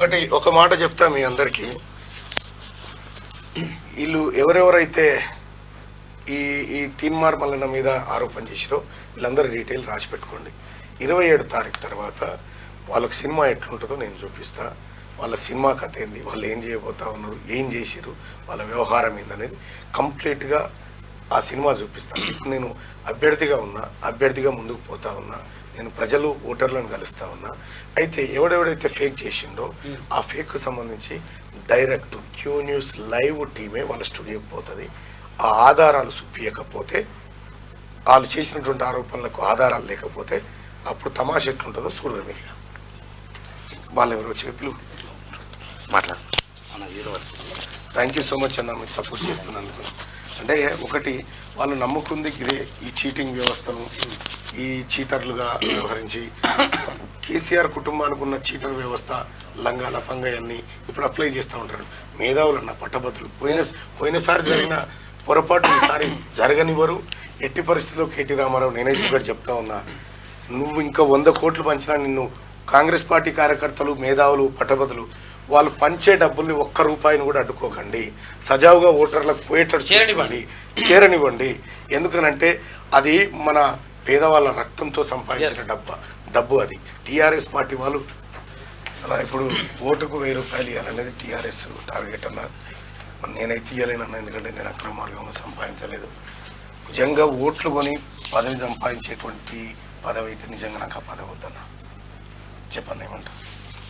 ఒక మాట చెప్తా మీ అందరికీ. వీళ్ళు ఎవరెవరైతే ఈ ఈ తీన్మార్ మల్లన్న మీద ఆరోపణ చేసిరో వీళ్ళందరూ డీటెయిల్ రాసి పెట్టుకోండి. 27 తారీఖు తర్వాత వాళ్ళకి సినిమా ఎట్లుంటుందో నేను చూపిస్తా. వాళ్ళ సినిమా కథ ఏంది, వాళ్ళు ఏం చేయబోతా ఉన్నారు, ఏం చేసిరు, వాళ్ళ వ్యవహారం ఏందనేది కంప్లీట్గా ఆ సినిమా చూపిస్తాను. నేను అభ్యర్థిగా ముందుకు పోతా ఉన్నా. నేను ప్రజలు ఓటర్లను కలుస్తా ఉన్నా. అయితే ఎవడెవడైతే ఫేక్ చేసిండో ఆ ఫేక్ సంబంధించి డైరెక్ట్ క్యూ న్యూస్ లైవ్ టీమే వాళ్ళ స్టూడియోకి పోతుంది. ఆ ఆధారాలు చూపించకపోతే, వాళ్ళు చేసినటువంటి ఆరోపణలకు ఆధారాలు లేకపోతే అప్పుడు తమాష ఎట్లుంటుందో చూడరు మీరు. వాళ్ళు ఎవరు చెప్పి మాట్లాడు. థ్యాంక్ యూ సో మచ్ అన్న, మీకు సపోర్ట్ చేస్తున్నందుకు. అంటే ఒకటి వాళ్ళు నమ్ముకుంది ఇదే, ఈ చీటింగ్ వ్యవస్థను, ఈ చీటర్లుగా వ్యవహరించి కేసీఆర్ కుటుంబానికి ఉన్న చీటర్ వ్యవస్థ, లంగా లఫంగాయన్ని ఇప్పుడు అప్లై చేస్తూ ఉంటారు. మేధావులు అన్న పట్టభద్రులు పోయినసారి జరిగిన పొరపాటు ఈసారి జరగనివ్వరు. ఎట్టి పరిస్థితుల్లో కేటీ రామారావు నేనైతే ఒకటి చెప్తా ఉన్నా, నువ్వు ఇంకా 100 కోట్లు పంచినా నిన్ను కాంగ్రెస్ పార్టీ కార్యకర్తలు, మేధావులు, పట్టభద్రులు వాళ్ళు పంచే డబ్బుల్ని ఒక్క రూపాయిని కూడా అడ్డుకోకండి. సజావుగా ఓటర్లకు పోయేటట్టు చేరనివ్వండి. ఎందుకనంటే అది మన పేదవాళ్ళ రక్తంతో సంపాదించిన డబ్బు అది. టీఆర్ఎస్ పార్టీ వాళ్ళు అలా ఇప్పుడు ఓటుకు 1000 రూపాయలు ఇవ్వాలనేది టీఆర్ఎస్ టార్గెట్ అన్నారు. నేనైతే ఇవ్వలేనన్నా, ఎందుకంటే నేను అక్రమ మార్గంలో సంపాదించలేదు. నిజంగా ఓట్లు కొని పదవి సంపాదించేటువంటి పదవి అయితే నిజంగా నాకు ఆ పదవి వద్దన్నా. చెప్పండి ఏమంటారు?